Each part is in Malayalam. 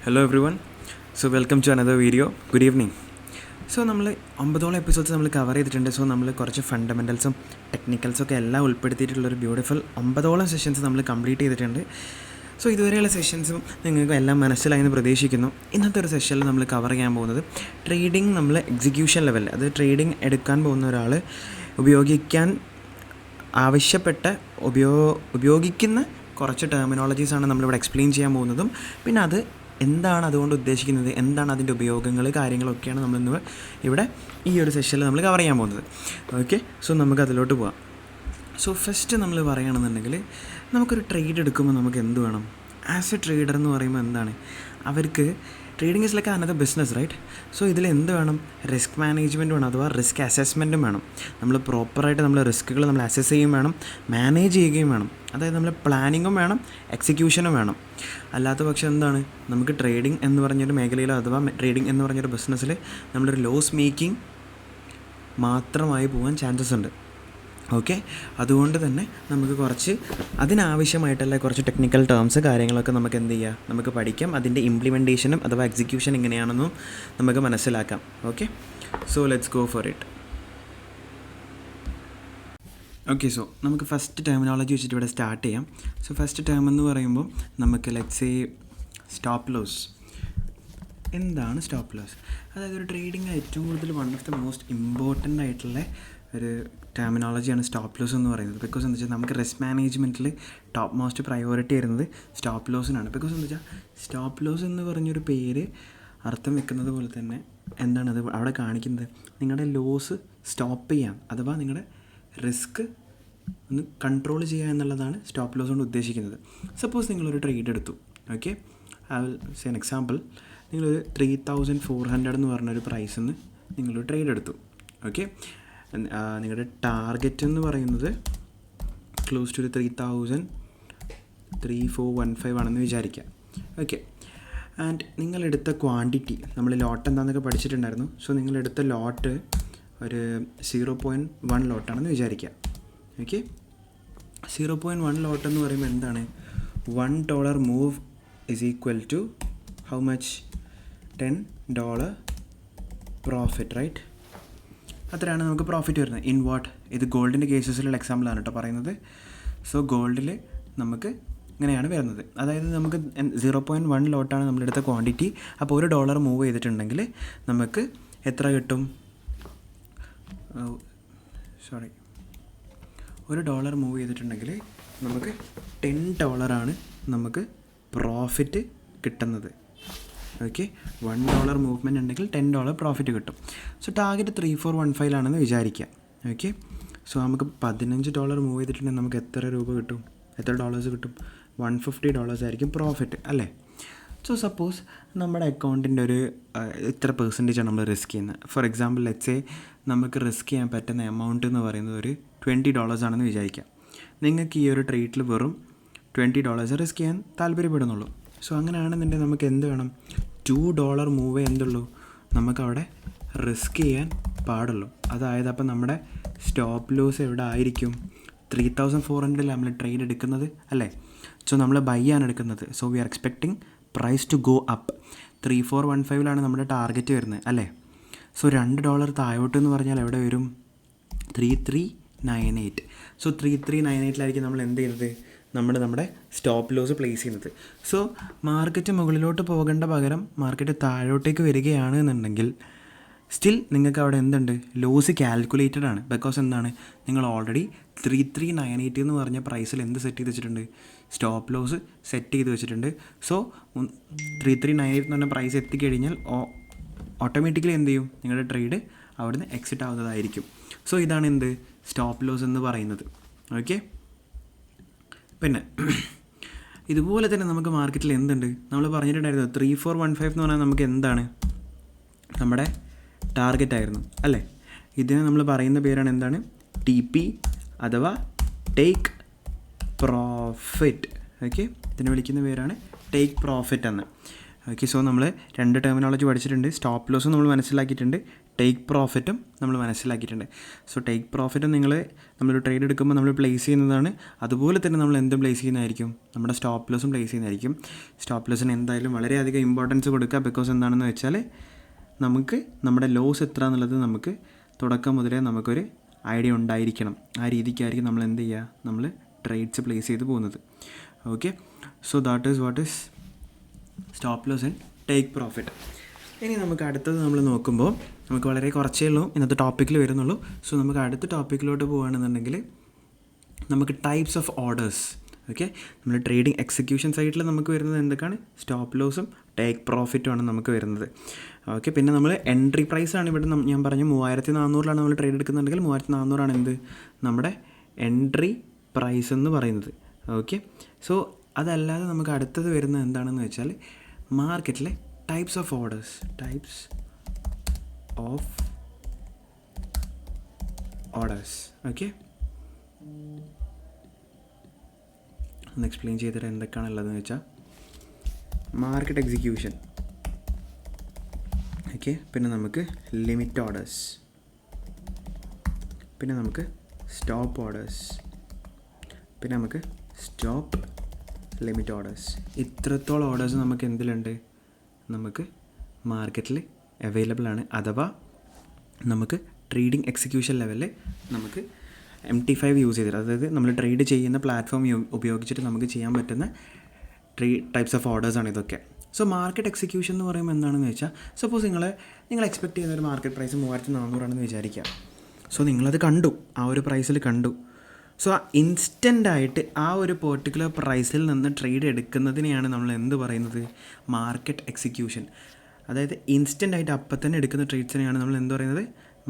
Hello everyone. So welcome to another video. Good evening. So നമ്മൾ 9 എപ്പിസോഡ്സ് നമ്മൾ കവർ ചെയ്തിട്ടുണ്ട്. സോ നമ്മൾ കുറച്ച് ഫണ്ടമെൻ്റൽസും ടെക്നിക്കൽസൊക്കെ എല്ലാം ഉൾപ്പെടുത്തിയിട്ടുള്ളൊരു ബ്യൂട്ടിഫുൾ 9 സെഷൻസ് നമ്മൾ കംപ്ലീറ്റ് ചെയ്തിട്ടുണ്ട്. സോ ഇതുവരെയുള്ള സെഷൻസും നിങ്ങൾക്ക് എല്ലാം മനസ്സിലായെന്ന് പ്രതീക്ഷിക്കുന്നു. ഇന്നത്തെ ഒരു സെഷനിൽ നമ്മൾ കവർ ചെയ്യാൻ പോകുന്നത് ട്രേഡിംഗ് നമ്മൾ എക്സിക്യൂഷൻ ലെവലിൽ, അത് ട്രേഡിംഗ് എടുക്കാൻ പോകുന്ന ഒരാൾ ഉപയോഗിക്കാൻ ആവശ്യപ്പെട്ട ഉപയോഗിക്കുന്ന കുറച്ച് ടെർമിനോളജീസാണ് നമ്മളിവിടെ എക്സ്പ്ലെയിൻ ചെയ്യാൻ പോകുന്നതും പിന്നെ അത് എന്താണ് അതുകൊണ്ട് ഉദ്ദേശിക്കുന്നത്, എന്താണ് അതിൻ്റെ ഉപയോഗങ്ങൾ, കാര്യങ്ങളൊക്കെയാണ് നമ്മളിന്ന് ഇവിടെ ഈ ഒരു സെഷനിൽ നമ്മൾ കവർ ചെയ്യാൻ പോകുന്നത്. ഓക്കെ, സോ നമുക്ക് അതിലോട്ട് പോകാം. സോ ഫസ്റ്റ് നമ്മൾ പറയുകയാണെന്നുണ്ടെങ്കിൽ നമുക്കൊരു ട്രേഡ് എടുക്കുമ്പോൾ നമുക്ക് എന്ത് വേണം? ആസ് എ ട്രേഡർ എന്ന് പറയുമ്പോൾ എന്താണ്, അവർക്ക് trading is like another business, right? So ഇതിൽ എന്ത് വേണം? റിസ്ക് മാനേജ്മെൻറ്റ് വേണം, അഥവാ റിസ്ക് അസസ്മെൻറ്റും വേണം. നമ്മൾ പ്രോപ്പറായിട്ട് നമ്മൾ റിസ്ക്കുകൾ നമ്മൾ അസസ് ചെയ്യുകയും വേണം, മാനേജ് ചെയ്യുകയും വേണം. അതായത് നമ്മൾ പ്ലാനിങ്ങും വേണം, എക്സിക്യൂഷനും വേണം. അല്ലാത്ത പക്ഷം എന്താണ്, നമുക്ക് ട്രേഡിംഗ് എന്ന് പറഞ്ഞൊരു മേഖലയിൽ അഥവാ ട്രേഡിംഗ് എന്ന് പറഞ്ഞൊരു ബിസിനസ്സിൽ നമ്മളൊരു ലോസ് മേക്കിംഗ് മാത്രമായി പോകാൻ ചാൻസസ് ഉണ്ട്. ഓക്കെ, അതുകൊണ്ട് തന്നെ നമുക്ക് കുറച്ച് അതിനാവശ്യമായിട്ടുള്ള കുറച്ച് ടെക്നിക്കൽ ടേംസ് കാര്യങ്ങളൊക്കെ നമുക്ക് എന്ത് ചെയ്യാം, നമുക്ക് പഠിക്കാം. അതിൻ്റെ ഇംപ്ലിമെൻറ്റേഷനും അഥവാ എക്സിക്യൂഷൻ എങ്ങനെയാണെന്നും നമുക്ക് മനസ്സിലാക്കാം. Okay, so let's go for it. Okay, so നമുക്ക് ഫസ്റ്റ് ടെർമിനോളജി വെച്ചിട്ട് ഇവിടെ സ്റ്റാർട്ട് ചെയ്യാം. സോ ഫസ്റ്റ് ടേം എന്ന് പറയുമ്പോൾ നമുക്ക് ലെറ്റ്സ് സേ സ്റ്റോപ്പ് ലോസ്. എന്താണ് സ്റ്റോപ്പ് ലോസ്? അതായത് ഒരു ട്രേഡിംഗ് ഏറ്റവും കൂടുതൽ one of the most important ആയിട്ടുള്ള ഒരു ടെർമിനോളജിയാണ് സ്റ്റോപ്പ് ലോസ് എന്ന് പറയുന്നത്. ബിക്കോസ് എന്താ വെച്ചാൽ നമുക്ക് റിസ്ക് മാനേജ്മെൻറ്റിൽ ടോപ്പ് മോസ്റ്റ് പ്രയോറിറ്റി വരുന്നത് സ്റ്റോപ്പ് ലോസിനാണ്. ബിക്കോസ് എന്താ വെച്ചാൽ സ്റ്റോപ്പ് ലോസ് എന്ന് പറഞ്ഞൊരു പേര് അർത്ഥം വെക്കുന്നത് പോലെ തന്നെ എന്താണത് അവിടെ കാണിക്കുന്നത്, നിങ്ങളുടെ ലോസ് സ്റ്റോപ്പ് ചെയ്യാം, അഥവാ നിങ്ങളുടെ റിസ്ക് ഒന്ന് കൺട്രോൾ ചെയ്യുക എന്നുള്ളതാണ് സ്റ്റോപ്പ് ലോസ് കൊണ്ട് ഉദ്ദേശിക്കുന്നത്. സപ്പോസ് നിങ്ങളൊരു ട്രേഡ് എടുത്തു. Okay, I will say an example. നിങ്ങളൊരു 3400 എന്ന് പറഞ്ഞൊരു പ്രൈസിൽ നിന്ന് നിങ്ങളൊരു ട്രേഡ് എടുത്തു. ഓക്കെ, നിങ്ങളുടെ ടാർഗറ്റ് എന്ന് പറയുന്നത് ക്ലോസ് ടു ഒരു 3415 ആണെന്ന് വിചാരിക്കാം. ഓക്കെ, ആൻഡ് നിങ്ങളെടുത്ത ക്വാണ്ടിറ്റി, നമ്മൾ ലോട്ട് എന്താണെന്നൊക്കെ പഠിച്ചിട്ടുണ്ടായിരുന്നു. സോ നിങ്ങളെടുത്ത ലോട്ട് ഒരു 0.1 ലോട്ടാണെന്ന് വിചാരിക്കുക. ഓക്കെ, 0.1 ലോട്ട് എന്ന് പറയുമ്പോൾ എന്താണ്, $1 move is equal to how much? $10 profit, right? അത്രയാണ് നമുക്ക് പ്രോഫിറ്റ് വരുന്നത്. In what? ഇത് ഗോൾഡിൻ്റെ കേസസിലുള്ള എക്സാമ്പിളാണ് കേട്ടോ പറയുന്നത്. സോ ഗോൾഡിൽ നമുക്ക് ഇങ്ങനെയാണ് വരുന്നത്. അതായത് നമുക്ക് 0.1 ലോട്ടാണ് നമ്മളെടുത്ത ക്വാണ്ടിറ്റി. അപ്പോൾ $1 മൂവ് ചെയ്തിട്ടുണ്ടെങ്കിൽ നമുക്ക് എത്ര കിട്ടും? $1 മൂവ് ചെയ്തിട്ടുണ്ടെങ്കിൽ നമുക്ക് $10 നമുക്ക് പ്രോഫിറ്റ് കിട്ടുന്നത്. ഓക്കെ, $1 മൂവ്മെൻറ്റ് ഉണ്ടെങ്കിൽ $10 പ്രോഫിറ്റ് കിട്ടും. സോ ടാർഗറ്റ് 3415 വിചാരിക്കുക. ഓക്കെ, സോ നമുക്ക് $15 മൂവ് ചെയ്തിട്ടുണ്ടെങ്കിൽ നമുക്ക് എത്ര രൂപ കിട്ടും, എത്ര ഡോളേഴ്സ് കിട്ടും? $150 ആയിരിക്കും പ്രോഫിറ്റ്, അല്ലേ? സോ സപ്പോസ് നമ്മുടെ അക്കൗണ്ടിൻ്റെ ഒരു ഇത്ര പെർസെൻറ്റേജാണ് നമ്മൾ റിസ്ക് ചെയ്യുന്നത്. ഫോർ എക്സാമ്പിൾ ലെറ്റ്സ് സേ നമുക്ക് റിസ്ക് ചെയ്യാൻ പറ്റുന്ന എമൗണ്ട് എന്ന് പറയുന്നത് ഒരു $20 ആണെന്ന് വിചാരിക്കാം. നിങ്ങൾക്ക് ഈ ഒരു ട്രേഡിൽ വെറും $20 റിസ്ക് ചെയ്യാൻ താല്പര്യപ്പെടുന്നുള്ളൂ. സോ അങ്ങനെയാണെന്നുണ്ടെങ്കിൽ നമുക്ക് എന്ത് വേണം? $2 മൂവേ എന്തുള്ളൂ, നമുക്കവിടെ റിസ്ക് ചെയ്യാൻ പാടുള്ളൂ. അതായത് അപ്പം നമ്മുടെ സ്റ്റോപ്പ് ലോസ് എവിടെ ആയിരിക്കും? 3400 നമ്മൾ ട്രേഡ് എടുക്കുന്നത്, അല്ലേ? സോ നമ്മൾ ബൈ ആണ് എടുക്കുന്നത്. So we are expecting price to go up. 3415 നമ്മുടെ ടാർഗറ്റ് വരുന്നത്, അല്ലേ? സോ $2 താഴോട്ട് എന്ന് പറഞ്ഞാൽ എവിടെ വരും? 3398. സോ 3398 നമ്മൾ എന്ത് ചെയ്യുന്നത്? നമ്മുടെ സ്റ്റോപ്പ് ലോസ് പ്ലേസ് ചെയ്യുന്നത്. സോ മാർക്കറ്റ് മുകളിലോട്ട് പോകേണ്ട പകരം മാർക്കറ്റ് താഴോട്ടേക്ക് വരികയാണ് എന്നുണ്ടെങ്കിൽ സ്റ്റിൽ നിങ്ങൾക്ക് അവിടെ എന്തുണ്ട്? ലോസ് കാൽക്കുലേറ്റഡ് ആണ്. ബിക്കോസ് എന്താണ്, നിങ്ങൾ ഓൾറെഡി 3398 എന്ന് പറഞ്ഞ പ്രൈസിൽ എന്ത് സെറ്റ് ചെയ്ത് വെച്ചിട്ടുണ്ട്? സ്റ്റോപ്പ് ലോസ് സെറ്റ് ചെയ്ത് വെച്ചിട്ടുണ്ട്. സോ 3398 എന്ന് പറഞ്ഞ പ്രൈസ് എത്തിക്കഴിഞ്ഞാൽ ഓട്ടോമാറ്റിക്കലി എന്ത് ചെയ്യും? നിങ്ങളുടെ ട്രേഡ് അവിടുന്ന് എക്സിറ്റ് ആവുന്നതായിരിക്കും. സോ ഇതാണ് എന്ത്? സ്റ്റോപ്പ് ലോസ് എന്ന് പറയുന്നത്. ഓക്കെ, പിന്നെ ഇതുപോലെ തന്നെ നമുക്ക് മാർക്കറ്റിൽ എന്തുണ്ട്? നമ്മൾ പറഞ്ഞിട്ടുണ്ടായിരുന്നു 3415 എന്ന് പറഞ്ഞാൽ നമുക്ക് എന്താണ്? നമ്മുടെ ടാർഗറ്റ് ആയിരുന്നു, അല്ലേ? ഇതിന് നമ്മൾ പറയുന്ന പേരാണ് എന്താണ്? TP അഥവാ ടേക്ക് പ്രോഫിറ്റ്. ഓക്കെ, ഇതിനെ വിളിക്കുന്ന പേരാണ് ടേക്ക് പ്രോഫിറ്റ് എന്ന്. ഓക്കെ, സോ നമ്മൾ രണ്ട് ടെർമിനോളജി പഠിച്ചിട്ടുണ്ട്. സ്റ്റോപ്പ് ലോസ് നമ്മൾ മനസ്സിലാക്കിയിട്ടുണ്ട്, ടേക്ക് പ്രോഫിറ്റും നമ്മൾ മനസ്സിലാക്കിയിട്ടുണ്ട്. സോ ടേക്ക് പ്രോഫിറ്റും നമ്മളൊരു ട്രേഡ് എടുക്കുമ്പോൾ നമ്മൾ പ്ലേസ് ചെയ്യുന്നതാണ്. അതുപോലെ തന്നെ നമ്മൾ എന്തും പ്ലേസ് ചെയ്യുന്നതായിരിക്കും, നമ്മുടെ സ്റ്റോപ്പ് ലോസും പ്ലേസ് ചെയ്യുന്നതായിരിക്കും. സ്റ്റോപ്പ് ലോസിന് എന്തായാലും വളരെയധികം ഇമ്പോർട്ടൻസ് കൊടുക്കുക. ബിക്കോസ് എന്താണെന്ന് വെച്ചാൽ നമുക്ക് നമ്മുടെ ലോസ് എത്ര എന്നുള്ളത് നമുക്ക് തുടക്കം മുതലേ നമുക്കൊരു ഐഡിയ ഉണ്ടായിരിക്കണം. ആ രീതിക്കായിരിക്കും നമ്മൾ എന്ത് ചെയ്യുക, നമ്മൾ ട്രേഡ്സ് പ്ലേസ് ചെയ്ത് പോകുന്നത്. Okay, so that is what is stop loss and take profit. ഇനി നമുക്ക് അടുത്തത് നമ്മൾ നോക്കുമ്പോൾ നമുക്ക് വളരെ കുറച്ചേ ഉള്ളൂ ഇന്നത്തെ ടോപ്പിക്കിൽ വരുന്നുള്ളൂ. സോ നമുക്ക് അടുത്ത ടോപ്പിക്കിലോട്ട് പോകുകയാണെന്നുണ്ടെങ്കിൽ നമുക്ക് ടൈപ്സ് ഓഫ് ഓർഡേഴ്സ്. ഓക്കെ, നമ്മൾ ട്രേഡിംഗ് എക്സിക്യൂഷൻ സൈഡിൽ നമുക്ക് വരുന്നത് എന്തൊക്കെയാണ്, സ്റ്റോപ്പ് ലോസും ടേക്ക് പ്രോഫിറ്റുമാണ് നമുക്ക് വരുന്നത്. ഓക്കെ, പിന്നെ നമ്മൾ എൻട്രി പ്രൈസാണ് ഇവിടെ ഞാൻ പറഞ്ഞു 3400 നമ്മൾ ട്രേഡ് എടുക്കുന്നുണ്ടെങ്കിൽ 3400 എന്ത്, നമ്മുടെ എൻട്രി പ്രൈസ് എന്ന് പറയുന്നത്. ഓക്കെ, സോ അതല്ലാതെ നമുക്ക് അടുത്തത് വരുന്നത് എന്താണെന്ന് വെച്ചാൽ മാർക്കറ്റിലെ types of orders. Types of orders. Okay, ഒന്ന് എക്സ്പ്ലെയിൻ ചെയ്തിട്ട് എന്തൊക്കെയാണുള്ളതെന്ന് വെച്ചാൽ മാർക്കറ്റ് എക്സിക്യൂഷൻ. ഓക്കെ, പിന്നെ നമുക്ക് ലിമിറ്റ് ഓർഡേഴ്സ്, പിന്നെ നമുക്ക് സ്റ്റോപ്പ് ഓർഡേഴ്സ്, പിന്നെ നമുക്ക് സ്റ്റോപ്പ് ലിമിറ്റ് ഓർഡേഴ്സ്. ഇത്രത്തോളം ഓർഡേഴ്സ് നമുക്ക് എന്തിലുണ്ട്, നമുക്ക് മാർക്കറ്റിൽ അവൈലബിൾ ആണ്. അഥവാ നമുക്ക് ട്രേഡിംഗ് എക്സിക്യൂഷൻ ലെവലിൽ നമുക്ക് MT5 യൂസ് ചെയ്തിട്ട്, അതായത് നമ്മൾ ട്രേഡ് ചെയ്യുന്ന പ്ലാറ്റ്ഫോം ഉപയോഗിച്ചിട്ട് നമുക്ക് ചെയ്യാൻ പറ്റുന്ന ടൈപ്സ് ഓഫ് ഓർഡേഴ്സാണ് ഇതൊക്കെ. സോ മാർക്കറ്റ് എക്സിക്യൂഷൻ എന്ന് പറയുമ്പോൾ എന്താണെന്ന് വെച്ചാൽ, സപ്പോസ് നിങ്ങൾ എക്സ്പെക്ട് ചെയ്യുന്ന ഒരു മാർക്കറ്റ് പ്രൈസ് 3400 വിചാരിക്കുക. സോ നിങ്ങളത് കണ്ടു, ആ ഒരു പ്രൈസിൽ കണ്ടു. സോ ഇൻസ്റ്റൻ്റായിട്ട് ആ ഒരു പെർട്ടിക്കുലർ പ്രൈസിൽ നിന്ന് ട്രേഡ് എടുക്കുന്നതിനെയാണ് നമ്മൾ എന്ത് പറയുന്നത്, മാർക്കറ്റ് എക്സിക്യൂഷൻ. അതായത് ഇൻസ്റ്റൻ്റായിട്ട് അപ്പം തന്നെ എടുക്കുന്ന ട്രേഡ്സിനെയാണ് നമ്മൾ എന്ത് പറയുന്നത്,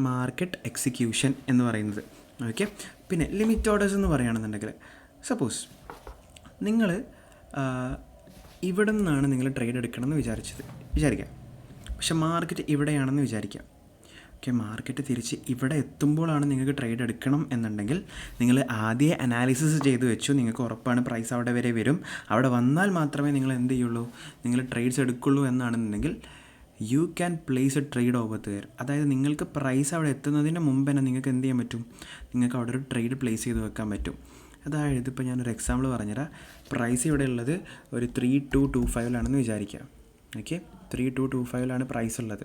മാർക്കറ്റ് എക്സിക്യൂഷൻ എന്ന് പറയുന്നത്. ഓക്കെ, പിന്നെ ലിമിറ്റ് ഓർഡേഴ്സ് എന്ന് പറയുകയാണെന്നുണ്ടെങ്കിൽ, സപ്പോസ് നിങ്ങൾ ഇവിടെ നിന്നാണ് നിങ്ങൾ ട്രേഡ് എടുക്കണമെന്ന് വിചാരിക്കാം. പക്ഷെ മാർക്കറ്റ് ഇവിടെയാണെന്ന് വിചാരിക്കാം. ഓക്കെ, മാർക്കറ്റ് തിരിച്ച് ഇവിടെ എത്തുമ്പോഴാണ് നിങ്ങൾക്ക് ട്രേഡ് എടുക്കണം എന്നുണ്ടെങ്കിൽ നിങ്ങൾ ആദ്യം അനാലിസിസ് ചെയ്ത് വെച്ചു, നിങ്ങൾക്ക് ഉറപ്പാണ് പ്രൈസ് അവിടെ വരെ വരും, അവിടെ വന്നാൽ മാത്രമേ നിങ്ങൾ എന്ത് ചെയ്യുള്ളൂ, നിങ്ങൾ ട്രേഡ്സ് എടുക്കുള്ളൂ എന്നാണെന്നുണ്ടെങ്കിൽ you can place a trade over there. അതായത് നിങ്ങൾക്ക് പ്രൈസ് അവിടെ എത്തുന്നതിന് മുമ്പ് തന്നെ നിങ്ങൾക്ക് എന്ത് ചെയ്യാൻ പറ്റും, നിങ്ങൾക്ക് അവിടെ ഒരു ട്രേഡ് പ്ലേസ് ചെയ്ത് വെക്കാൻ പറ്റും. അതായത് ഇപ്പോൾ ഞാനൊരു എക്സാമ്പിൾ പറഞ്ഞുതരാം. പ്രൈസ് ഇവിടെ ഉള്ളത് ഒരു 3225 വിചാരിക്കാം. ഓക്കെ, 3225 പ്രൈസ് ഉള്ളത്.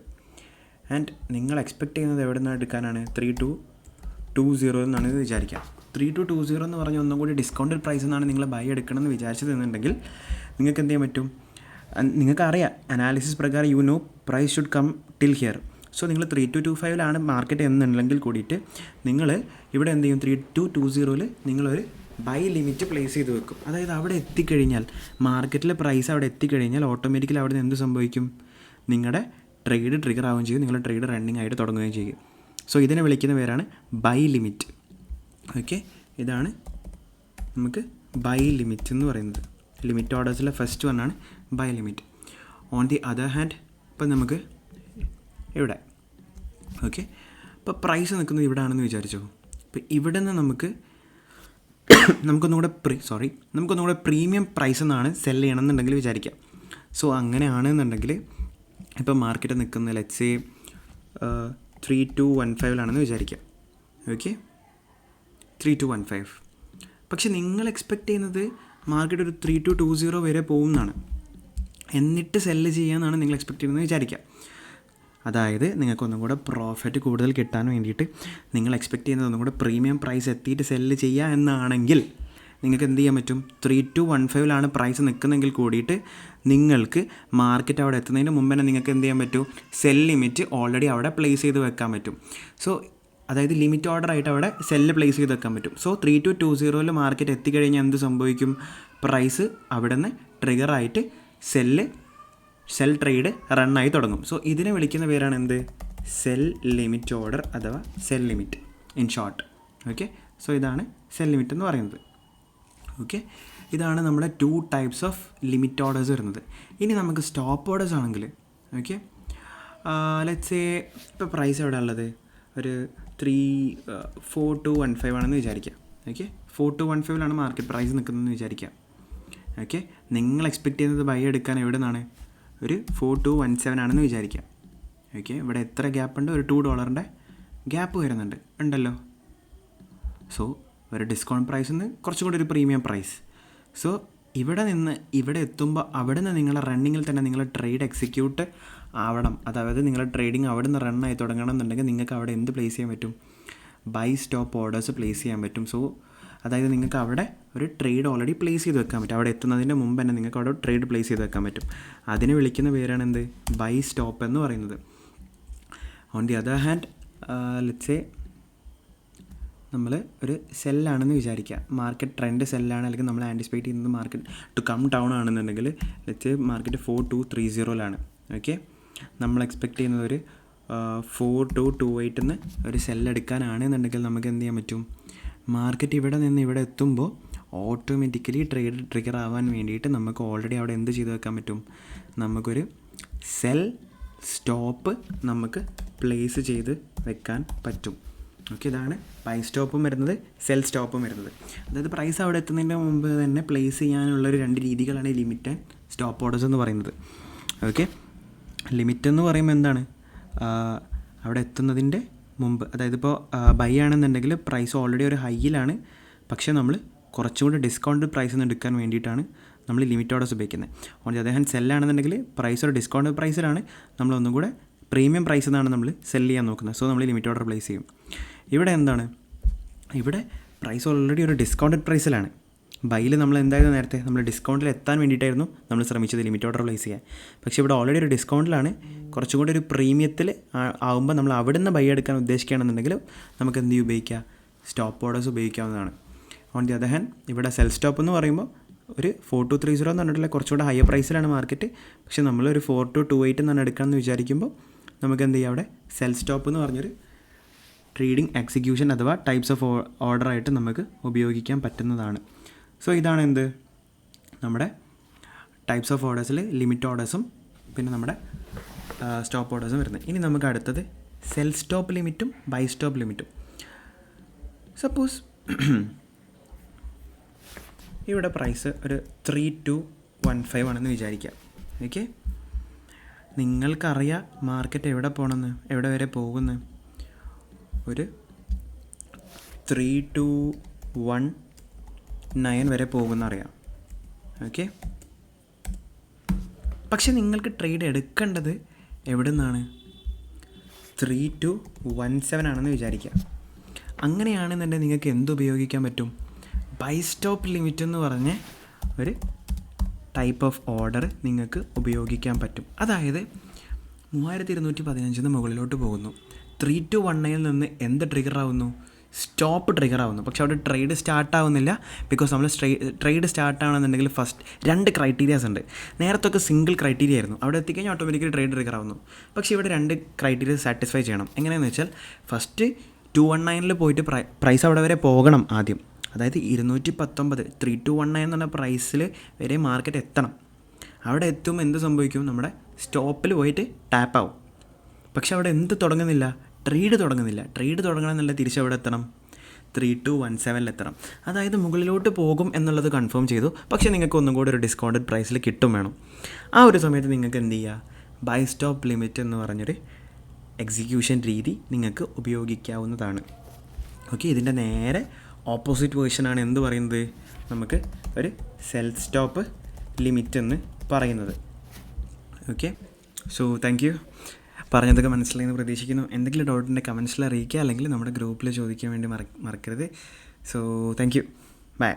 ആൻഡ് നിങ്ങൾ എക്സ്പെക്ട് ചെയ്യുന്നത് എവിടെ നിന്ന് എടുക്കാനാണ്, 3220 എന്നാണ് വിചാരിക്കാം. 3220 എന്ന് പറഞ്ഞാൽ ഒന്നും കൂടി ഡിസ്കൗണ്ടഡ് പ്രൈസ് എന്നാണ് നിങ്ങൾ ബൈ എടുക്കണമെന്ന് വിചാരിച്ചതെന്നുണ്ടെങ്കിൽ നിങ്ങൾക്ക് എന്ത് ചെയ്യാൻ പറ്റും, നിങ്ങൾക്കറിയാം അനാലിസിസ് പ്രകാരം price should come till here. So നിങ്ങൾ 3225 മാർക്കറ്റ് എന്നുണ്ടെങ്കിൽ കൂടിയിട്ട് നിങ്ങൾ ഇവിടെ എന്ത് ചെയ്യും, 3220 നിങ്ങളൊരു ബൈ ലിമിറ്റ് പ്ലേസ് ചെയ്ത് വെക്കും. അതായത് അവിടെ എത്തിക്കഴിഞ്ഞാൽ, മാർക്കറ്റിലെ പ്രൈസ് അവിടെ എത്തിക്കഴിഞ്ഞാൽ ഓട്ടോമാറ്റിക്കലി അവിടെ നിന്ന് എന്ത് സംഭവിക്കും, നിങ്ങളുടെ ട്രേഡ് ട്രിഗർ ആവുകയും ചെയ്യും, നിങ്ങളുടെ ട്രേഡ് റണ്ണിങ് ആയിട്ട് തുടങ്ങുകയും ചെയ്യും. സോ ഇതിനെ വിളിക്കുന്ന പേരാണ് ബൈ ലിമിറ്റ്. ഓക്കെ, ഇതാണ് നമുക്ക് ബൈ ലിമിറ്റ് എന്ന് പറയുന്നത്. ലിമിറ്റ് ഓർഡേഴ്സിലെ ഫസ്റ്റ് വണ്ണാണ് buy limit. On the other hand ഇപ്പം നമുക്ക് ഇവിടെ ഓക്കെ, ഇപ്പോൾ പ്രൈസ് നിൽക്കുന്നത് ഇവിടെ ആണെന്ന് വിചാരിച്ചോ. ഇപ്പോൾ ഇവിടെ നിന്ന് നമുക്കൊന്നുകൂടെ പ്രീമിയം പ്രൈസ് എന്നാണ് സെല് ചെയ്യണമെന്നുണ്ടെങ്കിൽ വിചാരിക്കാം. സോ അങ്ങനെയാണെന്നുണ്ടെങ്കിൽ ഇപ്പോൾ മാർക്കറ്റ് നിൽക്കുന്നത് ലെറ്റ്സ് സേ 3215 വിചാരിക്കാം. ഓക്കെ, 3215. പക്ഷെ നിങ്ങൾ എക്സ്പെക്റ്റ് ചെയ്യുന്നത് മാർക്കറ്റ് ഒരു 3220 വരെ പോകുന്നതാണ്, എന്നിട്ട് സെല്ല് ചെയ്യാമെന്നാണ് നിങ്ങൾ എക്സ്പെക്റ്റ് ചെയ്യുന്നത് വിചാരിക്കാം. അതായത് നിങ്ങൾക്ക് ഒന്നും കൂടെ പ്രോഫിറ്റ് കൂടുതൽ കിട്ടാൻ വേണ്ടിയിട്ട് നിങ്ങൾ എക്സ്പെക്റ്റ് ചെയ്യുന്നത് ഒന്നും കൂടെ പ്രീമിയം പ്രൈസ് എത്തിയിട്ട് സെല്ല് ചെയ്യുക എന്നാണെങ്കിൽ നിങ്ങൾക്ക് എന്ത് ചെയ്യാൻ പറ്റും, 3215 പ്രൈസ് നിൽക്കുന്നെങ്കിൽ കൂടിയിട്ട് നിങ്ങൾക്ക് മാർക്കറ്റ് അവിടെ എത്തുന്നതിന് മുമ്പ് തന്നെ നിങ്ങൾക്ക് എന്ത് ചെയ്യാൻ പറ്റും, സെൽ ലിമിറ്റ് ഓൾറെഡി അവിടെ പ്ലേസ് ചെയ്ത് വെക്കാൻ പറ്റും. സോ അതായത് ലിമിറ്റ് ഓർഡർ ആയിട്ട് അവിടെ സെല്ല് പ്ലേസ് ചെയ്ത് വെക്കാൻ പറ്റും. സോ 3220 മാർക്കറ്റ് എത്തിക്കഴിഞ്ഞാൽ എന്ത് സംഭവിക്കും, പ്രൈസ് അവിടെ നിന്ന് ട്രിഗറായിട്ട് സെൽ ട്രേഡ് റണ്ണായി തുടങ്ങും. സോ ഇതിനെ വിളിക്കുന്ന പേരാണ് എന്ത്, സെൽ ലിമിറ്റ് ഓർഡർ അഥവാ cell limit in short. Okay, so ഇതാണ് സെൽ ലിമിറ്റ് എന്ന് പറയുന്നത്. ഓക്കെ, ഇതാണ് നമ്മുടെ 2 ടൈപ്സ് ഓഫ് ലിമിറ്റ് ഓർഡേഴ്സ് വരുന്നത്. ഇനി നമുക്ക് സ്റ്റോപ്പ് ഓർഡേഴ്സ് ആണെങ്കിൽ ഓക്കെ, ലെറ്റ്സ് സേ ഇപ്പോൾ പ്രൈസ് എവിടെ ഉള്ളത്, ഒരു 4215 വിചാരിക്കാം. ഓക്കെ, 4215 മാർക്കറ്റ് പ്രൈസ് നിൽക്കുന്നതെന്ന് വിചാരിക്കാം. ഓക്കെ, നിങ്ങൾ എക്സ്പെക്റ്റ് ചെയ്യുന്നത് ബൈ എടുക്കാൻ എവിടെ നിന്നാണ്, ഒരു 4217 വിചാരിക്കാം. ഓക്കെ, ഇവിടെ എത്ര ഗ്യാപ്പ് ഉണ്ട്? ഒരു $2 ഗ്യാപ്പ് വരുന്നുണ്ട്, ഉണ്ടല്ലോ. സോ ഒരു ഡിസ്കൗണ്ട് പ്രൈസിൽ നിന്ന് കുറച്ചും കൂടി ഒരു പ്രീമിയം പ്രൈസ്. സോ ഇവിടെ നിന്ന് ഇവിടെ എത്തുമ്പോൾ അവിടെ നിന്ന് നിങ്ങളെ റണ്ണിങ്ങിൽ തന്നെ നിങ്ങൾ ട്രേഡ് എക്സിക്യൂട്ട് ആവണം. അതായത് നിങ്ങളുടെ ട്രേഡിങ് അവിടെ നിന്ന് റണ്ണായി തുടങ്ങണം എന്നുണ്ടെങ്കിൽ നിങ്ങൾക്ക് അവിടെ എന്ത് പ്ലേസ് ചെയ്യാൻ പറ്റും? ബൈ സ്റ്റോപ്പ് ഓർഡേഴ്സ് പ്ലേസ് ചെയ്യാൻ പറ്റും. സോ അതായത് നിങ്ങൾക്ക് അവിടെ ഒരു ട്രേഡ് ഓൾറെഡി പ്ലേസ് ചെയ്ത് വെക്കാൻ പറ്റും. അവിടെ എത്തുന്നതിൻ്റെ മുമ്പ് തന്നെ നിങ്ങൾക്ക് അവിടെ ട്രേഡ് പ്ലേസ് ചെയ്ത് വെക്കാൻ പറ്റും. അതിനെ വിളിക്കുന്ന പേരാണ് എന്ത്? ബൈ സ്റ്റോപ്പ് എന്ന് പറയുന്നത്. On the other hand, let's say നമ്മൾ ഒരു സെല്ലാണെന്ന് വിചാരിക്കുക. മാർക്കറ്റ് ട്രെൻഡ് സെല്ലാണ്, അല്ലെങ്കിൽ നമ്മൾ ആൻറ്റിസിപ്പേറ്റ് ചെയ്യുന്നത് മാർക്കറ്റ് ടു കം ഡൗൺ ആണെന്നുണ്ടെങ്കിൽ ലെറ്റ്സ് സേ മാർക്കറ്റ് 4230 ഓക്കെ. നമ്മൾ എക്സ്പെക്റ്റ് ചെയ്യുന്നത് ഒരു 4228 ഒരു സെല്ലെടുക്കാനാണെന്നുണ്ടെങ്കിൽ നമുക്ക് എന്ത് ചെയ്യാൻ പറ്റും? മാർക്കറ്റ് ഇവിടെ നിന്ന് ഇവിടെ എത്തുമ്പോൾ ഓട്ടോമാറ്റിക്കലി ട്രേഡ് ട്രിഗർ ആവാൻ വേണ്ടിയിട്ട് നമുക്ക് ഓൾറെഡി അവിടെ എന്ത് ചെയ്ത് വെക്കാൻ പറ്റും? നമുക്കൊരു സെൽ സ്റ്റോപ്പ് നമുക്ക് പ്ലേസ് ചെയ്ത് വെക്കാൻ പറ്റും. ഓക്കെ, ഇതാണ് ബൈ സ്റ്റോപ്പും വരുന്നത്, സെൽ സ്റ്റോപ്പും വരുന്നത്. അതായത് പ്രൈസ് അവിടെ എത്തുന്നതിൻ്റെ മുമ്പ് തന്നെ പ്ലേസ് ചെയ്യാനുള്ളൊരു 2 രീതികളാണ് ലിമിറ്റ് ആൻഡ് സ്റ്റോപ്പ് ഓർഡേഴ്സ് എന്ന് പറയുന്നത്. ഓക്കെ, ലിമിറ്റ് എന്ന് പറയുമ്പോൾ എന്താണ്? അവിടെ എത്തുന്നതിൻ്റെ മുമ്പ്, അതായത് ഇപ്പോൾ ബൈ ആണെന്നുണ്ടെങ്കിൽ പ്രൈസ് ഓൾറെഡി ഒരു ഹൈയിലാണ്, പക്ഷേ നമ്മൾ കുറച്ചുകൂടി ഡിസ്കൗണ്ട് പ്രൈസിൽ നിന്ന് എടുക്കാൻ വേണ്ടിയിട്ടാണ് നമ്മൾ ലിമിറ്റ് ഓർഡേഴ്സ് ഉപയോഗിക്കുന്നത്. ഓൺ ദി അതർ ഹാൻഡ് സെല്ലാണെന്നുണ്ടെങ്കിൽ പ്രൈസ് ഒരു ഡിസ്കൗണ്ട് പ്രൈസിലാണ്, നമ്മളൊന്നും കൂടെ പ്രീമിയം പ്രൈസിൽ നിന്നാണ് നമ്മൾ സെല് ചെയ്യാൻ നോക്കുന്നത്. സോ നമ്മൾ ലിമിറ്റ് ഓർഡർ പ്ലേസ് ചെയ്യും. ഇവിടെ എന്താണ്? ഇവിടെ പ്രൈസ് ഓൾറെഡി ഒരു ഡിസ്കൗണ്ടഡ് പ്രൈസിലാണ്. ബൈയിൽ നമ്മൾ എന്തായിരുന്നു നേരത്തെ നമ്മൾ ഡിസ്കൗണ്ടിൽ എത്താൻ വേണ്ടിയിട്ടായിരുന്നു നമ്മൾ ശ്രമിച്ചത് ലിമിറ്റ് ഓർഡർ പ്ലേസ് ചെയ്യാൻ. പക്ഷേ ഇവിടെ ഓൾറെഡി ഒരു ഡിസ്കൗണ്ടിലാണ്, കുറച്ചും കൂടി ഒരു പ്രീമിയത്തിൽ ആകുമ്പോൾ നമ്മൾ അവിടെ നിന്ന് ബൈ എടുക്കാൻ ഉദ്ദേശിക്കുകയാണെന്നുണ്ടെങ്കിൽ നമുക്ക് എന്ത് ഉപയോഗിക്കുക? സ്റ്റോപ്പ് ഓർഡേഴ്സ് ഉപയോഗിക്കാവുന്നതാണ്. ഓൺ ദി അതർ ഹാൻഡ് ഇവിടെ സെൽ സ്റ്റോപ്പ് എന്ന് പറയുമ്പോൾ ഒരു 4230 എന്ന് പറഞ്ഞിട്ടുള്ള കുറച്ചുകൂടെ ഹയർ പ്രൈസിലാണ് മാർക്കറ്റ്. പക്ഷേ നമ്മളൊരു 4228 എന്നാണ് എടുക്കാമെന്ന് വിചാരിക്കുമ്പോൾ നമുക്ക് എന്ത് ചെയ്യാം? അവിടെ സെൽ സ്റ്റോപ്പ് എന്ന് പറഞ്ഞൊരു ട്രേഡിംഗ് എക്സിക്യൂഷൻ അഥവാ ടൈപ്സ് ഓഫ് ഓർഡറായിട്ട് നമുക്ക് ഉപയോഗിക്കാൻ പറ്റുന്നതാണ്. സോ ഇതാണ് എന്ത്? നമ്മുടെ ടൈപ്സ് ഓഫ് ഓർഡേഴ്സിൽ ലിമിറ്റ് ഓർഡേഴ്സും പിന്നെ നമ്മുടെ സ്റ്റോപ്പ് ഓർഡേഴ്സും വരുന്നത്. ഇനി നമുക്ക് അടുത്തത് സെൽ സ്റ്റോപ്പ് ലിമിറ്റും ബൈ സ്റ്റോപ്പ് ലിമിറ്റും. സപ്പോസ് ഇവിടെ പ്രൈസ് ഒരു 3215 ആണെന്ന് വിചാരിക്കാം. ഓക്കെ, നിങ്ങൾക്കറിയാം മാർക്കറ്റ് എവിടെ പോകണമെന്ന്, എവിടെ വരെ പോകുന്നു? ഒരു 3219 വരെ പോകുമെന്നറിയാം. ഓക്കെ, പക്ഷെ നിങ്ങൾക്ക് ട്രേഡ് എടുക്കേണ്ടത് എവിടെ നിന്നാണ്? 3217 ആണെന്ന് വിചാരിക്കുക. അങ്ങനെയാണെന്നുണ്ടെങ്കിൽ നിങ്ങൾക്ക് എന്ത് ഉപയോഗിക്കാൻ പറ്റും? ബൈ സ്റ്റോപ്പ് ലിമിറ്റ് എന്ന് പറഞ്ഞ ഒരു ടൈപ്പ് ഓഫ് ഓർഡർ നിങ്ങൾക്ക് ഉപയോഗിക്കാൻ പറ്റും. അതായത് 3215 മുകളിലോട്ട് പോകുന്നു, 3219 നിന്ന് എന്ത് ട്രിഗർ ആവുന്നു? സ്റ്റോപ്പ് ട്രിഗർ ആവുന്നു. പക്ഷെ അവിടെ ട്രേഡ് സ്റ്റാർട്ട് ആവുന്നില്ല. ബിക്കോസ് നമ്മൾ ട്രേഡ് സ്റ്റാർട്ട് ആവണമെന്നുണ്ടെങ്കിൽ ഫസ്റ്റ് 2 ക്രൈറ്റീരിയാസ് ഉണ്ട്. നേരത്തൊക്കെ സിംഗിൾ ക്രൈറ്റീരിയ ആയിരുന്നു. അവിടെ എത്തിക്കഴിഞ്ഞാൽ ഓട്ടോമാറ്റിക്കലി ട്രേഡ് ട്രിഗർ ആവുന്നു. പക്ഷേ ഇവിടെ 2 ക്രൈറ്റീരിയ സാറ്റിസ്ഫൈ ചെയ്യണം. എങ്ങനെയാണെന്ന് വെച്ചാൽ ഫസ്റ്റ് 219 പോയിട്ട് പ്രൈസ് അവിടെ വരെ പോകണം ആദ്യം. അതായത് 219 3219 എന്ന് പറഞ്ഞ പ്രൈസിൽ വരെ മാർക്കറ്റ് എത്തണം. അവിടെ എത്തുമ്പോൾ എന്ത് സംഭവിക്കും? നമ്മുടെ സ്റ്റോപ്പിൽ പോയിട്ട് ടാപ്പ് ആവും. പക്ഷെ അവിടെ എന്ത് തുടങ്ങുന്നില്ല? ട്രേഡ് തുടങ്ങുന്നില്ല. ട്രേഡ് തുടങ്ങണമെന്നുള്ള തിരിച്ചവിടെ എത്തണം, 3217 എത്തണം. അതായത് മുകളിലോട്ട് പോകും എന്നുള്ളത് കൺഫേം ചെയ്തു. പക്ഷേ നിങ്ങൾക്ക് ഒന്നും കൂടി ഒരു ഡിസ്കൗണ്ടഡ് പ്രൈസിൽ കിട്ടും വേണം. ആ ഒരു സമയത്ത് നിങ്ങൾക്ക് എന്ത് ചെയ്യുക? ബൈ സ്റ്റോപ്പ് ലിമിറ്റ് എന്ന് പറഞ്ഞൊരു എക്സിക്യൂഷൻ രീതി നിങ്ങൾക്ക് ഉപയോഗിക്കാവുന്നതാണ്. ഓക്കെ, ഇതിൻ്റെ നേരെ ഓപ്പോസിറ്റ് വേർഷനാണ് എന്ത് പറയുന്നത്? നമുക്ക് ഒരു സെൽ സ്റ്റോപ്പ് ലിമിറ്റ് എന്ന് പറയുന്നത്. Okay, so thank U. പറഞ്ഞതൊക്കെ മനസ്സിലായെന്ന് പ്രതീക്ഷിക്കുന്നു. എന്തെങ്കിലും ഡൗട്ടിൻ്റെ കമൻസിൽ അറിയിക്കുക, അല്ലെങ്കിൽ നമ്മുടെ ഗ്രൂപ്പിൽ ചോദിക്കാൻ വേണ്ടി മറക്കരുത്. So thank you, by.